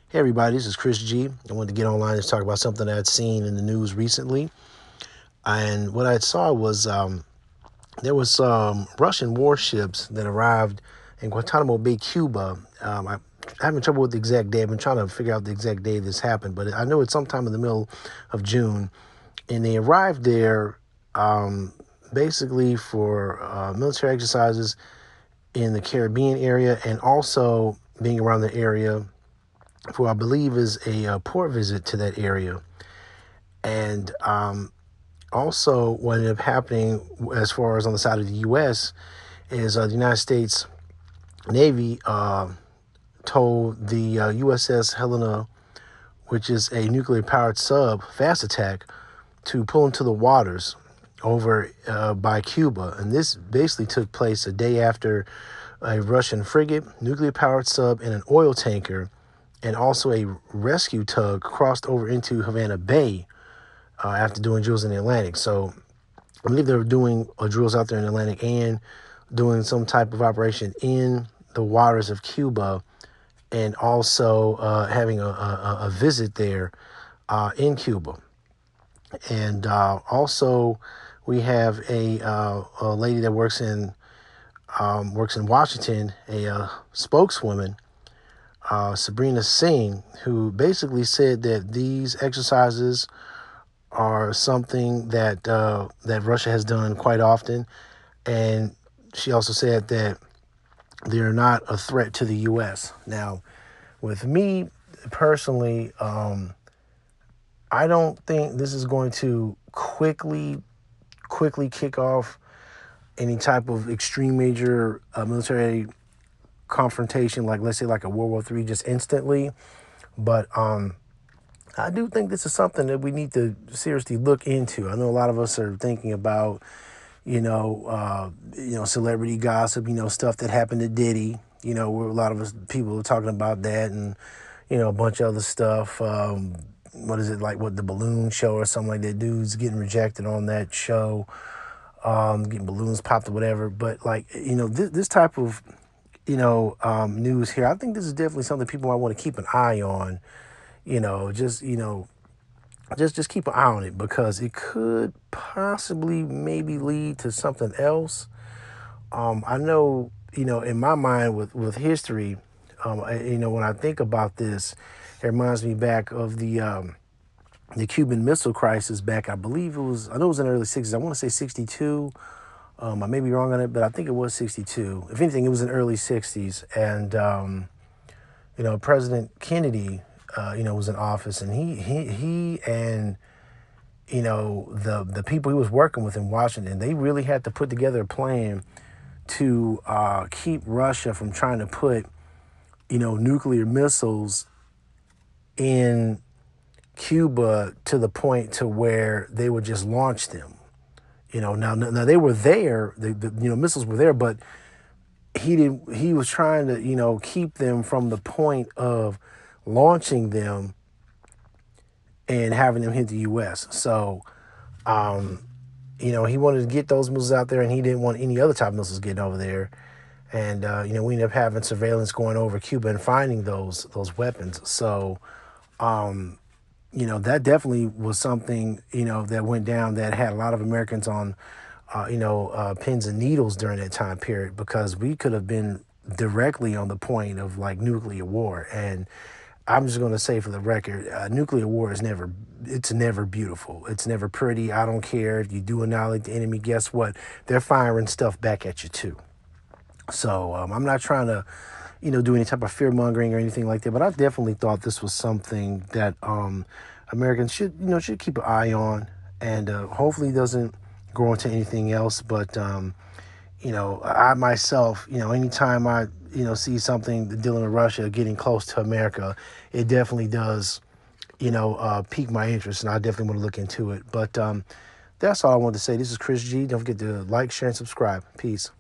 Hey everybody, this is Chris G. I wanted to get online and talk about something I'd seen in the news recently. And what I saw was there was some Russian warships that arrived in Guantanamo Bay, Cuba. I'm having trouble with the exact day. I've been trying to figure out the exact day this happened, but I know it's sometime in the middle of June. And they arrived there basically for military exercises in the Caribbean area and also being around the area for I believe is a port visit to that area. And also, what ended up happening as far as on the side of the U.S. is the United States Navy told the USS Helena, which is a nuclear powered sub, fast attack, to pull into the waters over by Cuba. And this basically took place a day after a Russian frigate, nuclear powered sub, and an oil tanker, and also a rescue tug crossed over into Havana Bay after doing drills in the Atlantic. So I believe they were doing drills out there in the Atlantic and doing some type of operation in the waters of Cuba, and also having a visit there in Cuba. And also, we have a lady that works in Washington, a spokeswoman, Sabrina Singh, who basically said that these exercises are something that Russia has done quite often, and she also said that they're not a threat to the U.S. Now, with me personally, I don't think this is going to quickly kick off any type of extreme major military confrontation, like let's say like a World War III, just instantly. But I do think this is something that we need to seriously look into. I know a lot of us are thinking about, celebrity gossip, stuff that happened to Diddy. Where a lot of us people are talking about that, and a bunch of other stuff. What is it like? What, the balloon show or something like that? Dudes getting rejected on that show, getting balloons popped or whatever. But like, this type of news here, I think this is definitely something people might want to keep an eye on. You know, just you know, just keep an eye on it because it could possibly maybe lead to something else. I know, in my mind with history, when I think about this, it reminds me back of the Cuban Missile Crisis back. I know it was in the early '60s. I want to say '62. I may be wrong on it, but I think it was '62. If anything, it was in the early '60s, and President Kennedy, was in office, and he and the people he was working with in Washington, they really had to put together a plan to keep Russia from trying to put nuclear missiles in Cuba to the point to where they would just launch them. Now they were there, the missiles were there, but he was trying to keep them from the point of launching them and having them hit the U.S. So he wanted to get those missiles out there, and he didn't want any other type of missiles getting over there. And we ended up having surveillance going over Cuba and finding those weapons. So that definitely was something that went down that had a lot of Americans on pins and needles during that time period, because we could have been directly on the point of like nuclear war. And I'm just going to say for the record, nuclear war it's never beautiful. It's never pretty. I don't care if you do annihilate the enemy. Guess what? They're firing stuff back at you too. So I'm not trying to, do any type of fear mongering or anything like that. But I definitely thought this was something that Americans should keep an eye on, and hopefully doesn't grow into anything else. But I myself, anytime I see something dealing with Russia getting close to America, it definitely does pique my interest, and I definitely want to look into it. But that's all I wanted to say. This is Chris G. Don't forget to like, share, and subscribe. Peace.